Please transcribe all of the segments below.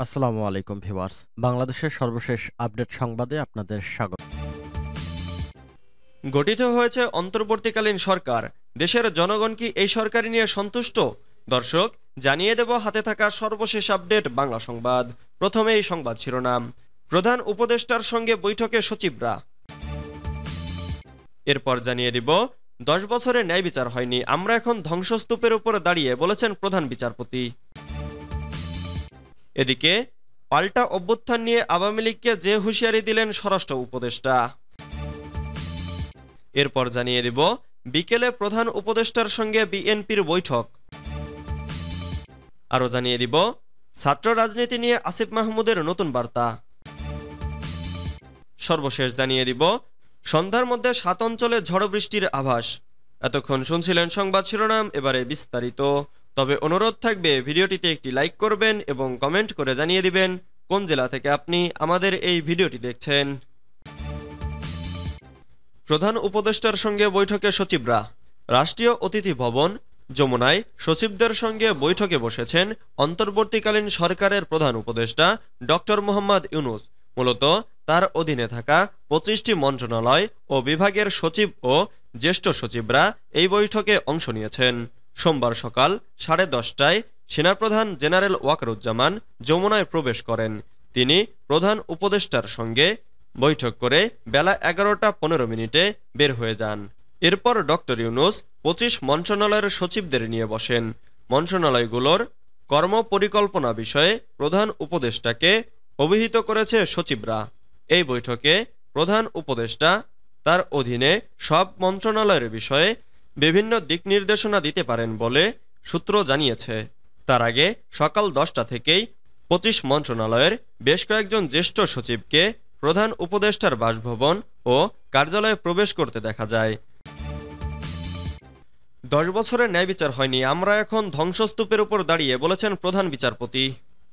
আসসালামু আলাইকুম ভিউয়ার্স। বাংলাদেশের সর্বশেষ আপডেট সংবাদে আপনাদের স্বাগত। গঠিত হয়েছে অন্তর্বর্তীকালীন সরকার। দেশের জনগণ কি এই সরকার নিয়ে সন্তুষ্ট? দর্শক, জানিয়ে দেব হাতে থাকা সর্বশেষ আপডেট বাংলা সংবাদ। প্রথমে এই সংবাদ শিরোনাম। প্রধান উপদেষ্টার সঙ্গে বৈঠকে সচিবরা। এরপর জানিয়ে দিব 10 বছরে ন্যায় বিচার হয়নি, আমরা এখন ধ্বংসস্তূপের উপর দাঁড়িয়ে, বলেছেন প্রধান বিচারপতি। এদিকে পাল্টা অভ্যুত্থান নিয়ে আওয়ামী লীগকে যে হুঁশিয়ারি দিলেন স্বরাষ্ট্র উপদেষ্টা। এরপর জানিয়ে দিব বিকেলে প্রধান উপদেষ্টার সঙ্গে বিএনপির বৈঠক। আরও জানিয়ে দিব ছাত্র রাজনীতি নিয়ে আসিফ মাহমুদের নতুন বার্তা। সর্বশেষ জানিয়ে দিব সন্ধ্যার মধ্যে 7 অঞ্চলে ঝড় বৃষ্টির আভাস। এতক্ষণ শুনছিলেন সংবাদ শিরোনাম, এবারে বিস্তারিত। তবে অনুরোধ থাকবে ভিডিওটিতে একটি লাইক করবেন এবং কমেন্ট করে জানিয়ে দিবেন কোন জেলা থেকে আপনি আমাদের এই ভিডিওটি দেখছেন। প্রধান উপদেষ্টার সঙ্গে বৈঠকে সচিবরা। রাষ্ট্রীয় অতিথি ভবন যমুনায় সচিবদের সঙ্গে বৈঠকে বসেছেন অন্তর্বর্তীকালীন সরকারের প্রধান উপদেষ্টা ডক্টর মোহাম্মদ ইউনূস। মূলত তার অধীনে থাকা 25টি মন্ত্রণালয় ও বিভাগের সচিব ও জ্যেষ্ঠ সচিবরা এই বৈঠকে অংশ নিয়েছেন। সোমবার সকাল 10:30টায় সেনাপ্রধান জেনারেল ওয়াকারুজ্জামান যমুনায় প্রবেশ করেন। তিনি প্রধান উপদেষ্টার সঙ্গে বৈঠক করে বেলা 11:15 বের হয়ে যান। এরপর ডক্টর ইউনূস 25 মন্ত্রণালয়ের সচিবদের নিয়ে বসেন। মন্ত্রণালয়গুলোর কর্মপরিকল্পনা বিষয়ে প্রধান উপদেষ্টাকে অভিহিত করেছে সচিবরা। এই বৈঠকে প্রধান উপদেষ্টা তার অধীনে সব মন্ত্রণালয়ের বিষয়ে বিভিন্ন দিক নির্দেশনা দিতে পারেন বলে সূত্র জানিয়েছে। তার আগে সকাল 10টা থেকেই 25 মন্ত্রণালয়ের বেশ কয়েকজন জ্যেষ্ঠ সচিবকে প্রধান উপদেষ্টার বাসভবন ও কার্যালয়ে প্রবেশ করতে দেখা যায়। 10 বছরে ন্যায় বিচার হয়নি, আমরা এখন ধ্বংসস্তূপের উপর দাঁড়িয়ে, বলেছেন প্রধান বিচারপতি।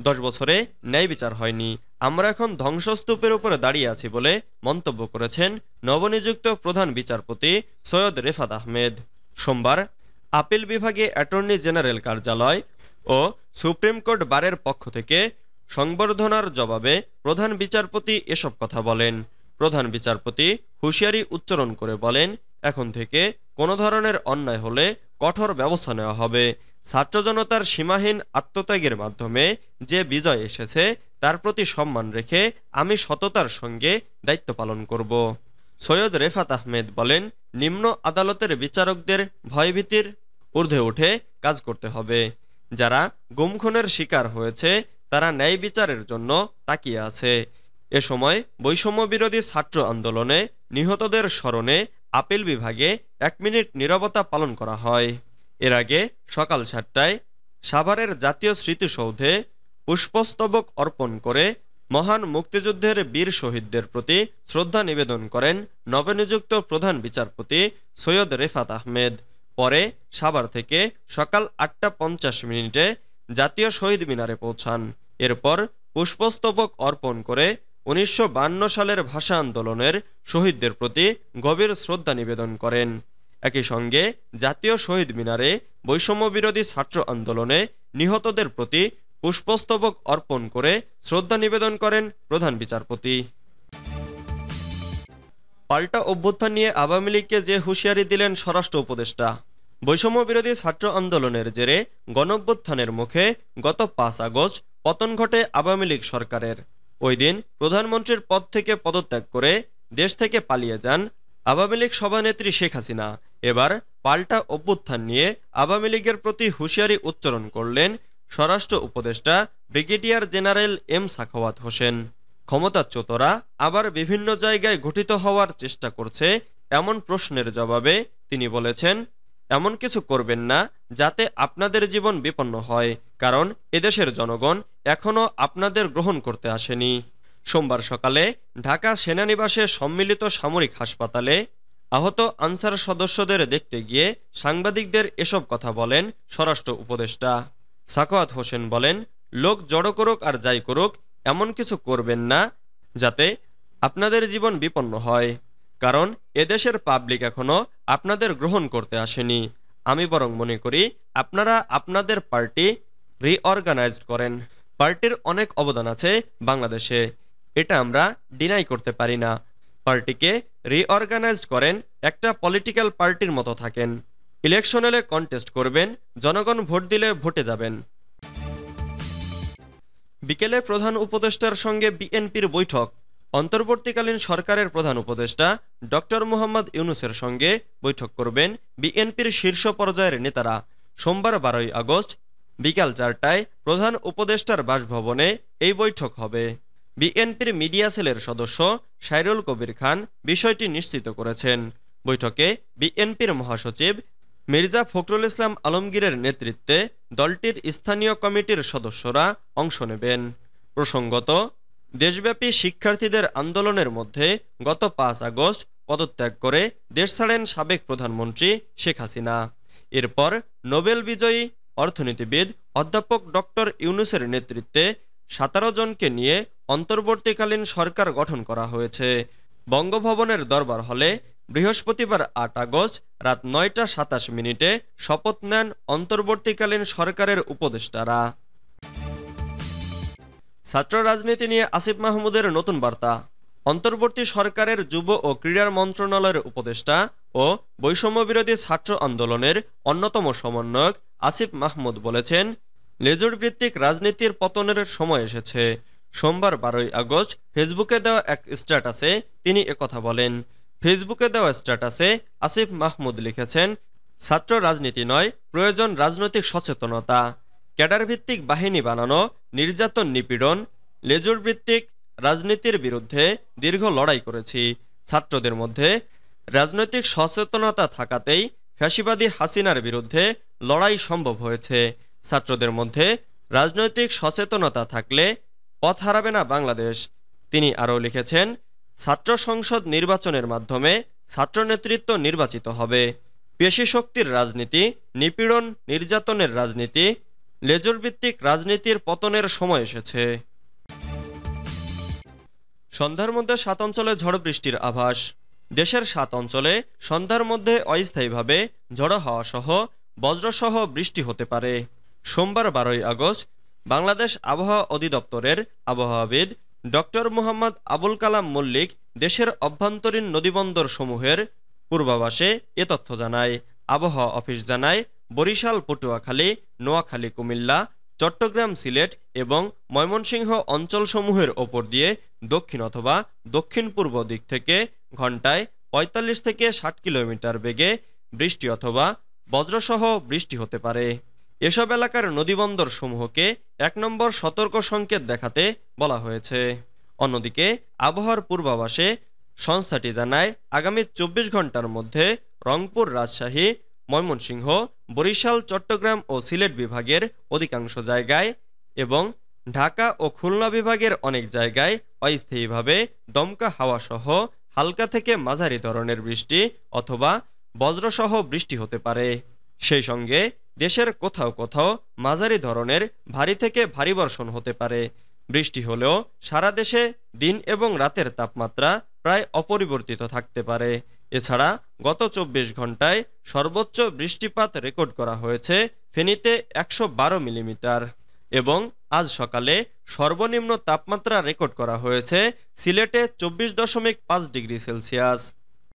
10 বছরে ন্যায় বিচার হয়নি, আমরা এখন ধ্বংসস্তূপের উপরে দাঁড়িয়ে আছি বলে মন্তব্য করেছেন নবনিযুক্ত প্রধান বিচারপতি সৈয়দ রেফাত আহমেদ। সোমবার আপিল বিভাগে অ্যাটর্নি জেনারেল কার্যালয় ও সুপ্রিম কোর্ট বারের পক্ষ থেকে সংবর্ধনার জবাবে প্রধান বিচারপতি এসব কথা বলেন। প্রধান বিচারপতি হুঁশিয়ারি উচ্চারণ করে বলেন, এখন থেকে কোনো ধরনের অন্যায় হলে কঠোর ব্যবস্থা নেওয়া হবে। ছাত্র জনতার সীমাহীন আত্মত্যাগের মাধ্যমে যে বিজয় এসেছে তার প্রতি সম্মান রেখে আমি সততার সঙ্গে দায়িত্ব পালন করব। সৈয়দ রেফাত আহমেদ বলেন, নিম্ন আদালতের বিচারকদের ভয়ভীতির ঊর্ধ্বে উঠে কাজ করতে হবে। যারা গুম-খুনের শিকার হয়েছে তারা ন্যায় বিচারের জন্য তাকিয়ে আছে। এ সময় বৈষম্য বিরোধী ছাত্র আন্দোলনে নিহতদের স্মরণে আপিল বিভাগে 1 মিনিট নীরবতা পালন করা হয়। এর আগে সকাল 7টায় সাভারের জাতীয় স্মৃতিসৌধে পুষ্পস্তবক অর্পণ করে মহান মুক্তিযুদ্ধের বীর শহীদদের প্রতি শ্রদ্ধা নিবেদন করেন নবনিযুক্ত প্রধান বিচারপতি সৈয়দ রেফাত আহমেদ। পরে সাভার থেকে সকাল 8:50 জাতীয় শহীদ মিনারে পৌঁছান। এরপর পুষ্পস্তবক অর্পণ করে 1952 সালের ভাষা আন্দোলনের শহীদদের প্রতি গভীর শ্রদ্ধা নিবেদন করেন। একই সঙ্গে জাতীয় শহীদ মিনারে বৈষম্য বিরোধী ছাত্র আন্দোলনে নিহতদের প্রতি পুষ্পস্তবক অর্পণ করে শ্রদ্ধা নিবেদন করেন প্রধান বিচারপতি। পাল্টা অভ্যুত্থান নিয়ে আওয়ামী লীগকে যে হুঁশিয়ারি দিলেন স্বরাষ্ট্র উপদেষ্টা। বৈষম্য বিরোধী ছাত্র আন্দোলনের জেরে গণঅভ্যুত্থানের মুখে গত 5 আগস্ট পতন ঘটে আওয়ামী লীগ সরকারের। ওই দিন প্রধানমন্ত্রীর পদ থেকে পদত্যাগ করে দেশ থেকে পালিয়ে যান আওয়ামী লীগ সভানেত্রী শেখ হাসিনা। এবার পাল্টা অভ্যুত্থান নিয়ে আওয়ামী লীগের প্রতি হুঁশিয়ারি উচ্চারণ করলেন স্বরাষ্ট্র উপদেষ্টা brigadier general M Sakhawat Hossain. ক্ষমতাচ্যুতরা আবার বিভিন্ন জায়গায় গঠিত হওয়ার চেষ্টা করছে এমন প্রশ্নের জবাবে তিনি বলেছেন, এমন কিছু করবেন না যাতে আপনাদের জীবন বিপন্ন হয়, কারণ এদেশের জনগণ এখনও আপনাদের গ্রহণ করতে আসেনি। সোমবার সকালে ঢাকা সেনানিবাসে সম্মিলিত সামরিক হাসপাতালে আহত আনসার সদস্যদের দেখতে গিয়ে সাংবাদিকদের এসব কথা বলেন স্বরাষ্ট্র উপদেষ্টা। সাখাওয়াত হোসেন বলেন, লোক জড়ো করুক আর যাই করুক, এমন কিছু করবেন না যাতে আপনাদের জীবন বিপন্ন হয়, কারণ এদেশের পাবলিক এখনও আপনাদের গ্রহণ করতে আসেনি। আমি বরং মনে করি আপনারা আপনাদের পার্টি রিঅর্গানাইজড করেন। পার্টির অনেক অবদান আছে বাংলাদেশে, এটা আমরা ডিনাই করতে পারি না। পার্টিকে রিঅর্গানাইজড করেন, একটা পলিটিক্যাল পার্টির মতো থাকেন। ইলেকশনেলে কন্টেস্ট করবেন, জনগণ ভোট দিলে ভোটে যাবেন। বিকেলে প্রধান উপদেষ্টার সঙ্গে বিএনপির বৈঠক। অন্তর্বর্তীকালীন সরকারের প্রধান উপদেষ্টা ডক্টর মোহাম্মদ ইউনূসের সঙ্গে বৈঠক করবেন বিএনপির শীর্ষ পর্যায়ের নেতারা। সোমবার 12ই আগস্ট বিকাল 4টায় প্রধান উপদেষ্টার বাসভবনে এই বৈঠক হবে। বিএনপির মিডিয়া সেলের সদস্য সাইরুল কবির খান বিষয়টি নিশ্চিত করেছেন। বৈঠকে বিএনপির মহাসচিব মির্জা ফখরুল ইসলাম আলমগীরের নেতৃত্বে দলটির স্থানীয় কমিটির সদস্যরা অংশ নেবেন। প্রসঙ্গত, দেশব্যাপী শিক্ষার্থীদের আন্দোলনের মধ্যে গত 5 আগস্ট পদত্যাগ করে দেশ ছাড়েন সাবেক প্রধানমন্ত্রী শেখ হাসিনা। এরপর নোবেল বিজয়ী অর্থনীতিবিদ অধ্যাপক ডক্টর ইউনূসের নেতৃত্বে 17 জনকে নিয়ে অন্তর্বর্তীকালীন সরকার গঠন করা হয়েছে। বঙ্গভবনের দরবার হলে বৃহস্পতিবার 8 আগস্ট রাত 9টা 27 মিনিটে শপথ নেন অন্তর্বর্তীকালীন সরকারের উপদেষ্টারা। ছাত্র রাজনীতি নিয়ে আসিফ মাহমুদের নতুন বার্তা। অন্তর্বর্তী সরকারের যুব ও ক্রীড়া মন্ত্রণালয়ের উপদেষ্টা ও বৈষম্যবিরোধী ছাত্র আন্দোলনের অন্যতম সমন্বয়ক আসিফ মাহমুদ বলেছেন, লেজুর ভিত্তিক রাজনীতির পতনের সময় এসেছে। সোমবার 12ই আগস্ট ফেসবুকে দেওয়া এক স্ট্যাটাসে তিনি একথা বলেন। ফেসবুকে দেওয়া স্ট্যাটাসে আসিফ মাহমুদ লিখেছেন, ছাত্র রাজনীতি নয়, প্রয়োজন রাজনৈতিক সচেতনতা। ক্যাডার ভিত্তিক বাহিনী বানানো, নির্যাতন নিপীড়ন, লেজুর ভিত্তিক রাজনীতির বিরুদ্ধে দীর্ঘ লড়াই করেছি। ছাত্রদের মধ্যে রাজনৈতিক সচেতনতা থাকাতেই ফ্যাসিবাদী হাসিনার বিরুদ্ধে লড়াই সম্ভব হয়েছে। ছাত্রদের মধ্যে রাজনৈতিক সচেতনতা থাকলে পথ হারাবে না বাংলাদেশ। তিনি আরও লিখেছেন, ছাত্র সংসদ নির্বাচনের মাধ্যমে ছাত্র নেতৃত্ব নির্বাচিত হবে। পেশি শক্তির রাজনীতি, নিপীড়ন নির্যাতনের রাজনীতি, লেজুর ভিত্তিক রাজনীতির পতনের সময় এসেছে। সন্ধ্যার মধ্যে 7 অঞ্চলে ঝড় বৃষ্টির আভাস। দেশের 7 অঞ্চলে সন্ধ্যার মধ্যে অস্থায়ীভাবে ঝড়ো হাওয়া সহ বজ্রসহ বৃষ্টি হতে পারে। সোমবার 12ই আগস্ট বাংলাদেশ আবহাওয়া অধিদপ্তরের আবহাওয়াবিদ ডক্টর মোহাম্মদ আবুল কালাম মল্লিক দেশের অভ্যন্তরীণ নদীবন্দর সমূহের পূর্বাভাসে এ তথ্য জানায়। আবহাওয়া অফিস জানায়, বরিশাল, পটুয়াখালী, নোয়াখালী, কুমিল্লা, চট্টগ্রাম, সিলেট এবং ময়মনসিংহ অঞ্চলসমূহের ওপর দিয়ে দক্ষিণ অথবা দক্ষিণ পূর্ব দিক থেকে ঘন্টায় 45 থেকে 60 কিলোমিটার বেগে বৃষ্টি অথবা বজ্রসহ বৃষ্টি হতে পারে। এসব এলাকার নদীবন্দর সমূহকে 1 নম্বর সতর্ক সংকেত দেখাতে বলা হয়েছে। অন্যদিকে আবহাওয়ার পূর্বাভাসে সংস্থাটি জানায়, আগামী 24 ঘন্টার মধ্যে রংপুর, রাজশাহী, ময়মনসিংহ, বরিশাল, চট্টগ্রাম ও সিলেট বিভাগের অধিকাংশ জায়গায় এবং ঢাকা ও খুলনা বিভাগের অনেক জায়গায় অস্থায়ীভাবে দমকা হাওয়া সহ হালকা থেকে মাঝারি ধরনের বৃষ্টি অথবা বজ্রসহ বৃষ্টি হতে পারে। সেই সঙ্গে দেশের কোথাও কোথাও মাঝারি ধরনের ভারী থেকে ভারী বর্ষণ হতে পারে। বৃষ্টি হলেও সারা দেশে দিন এবং রাতের তাপমাত্রা প্রায় অপরিবর্তিত থাকতে পারে। এছাড়া গত 24 ঘন্টায় সর্বোচ্চ বৃষ্টিপাত রেকর্ড করা হয়েছে ফেনীতে 112 মিলিমিটার এবং আজ সকালে সর্বনিম্ন তাপমাত্রা রেকর্ড করা হয়েছে সিলেটে 24.5 ডিগ্রি সেলসিয়াস।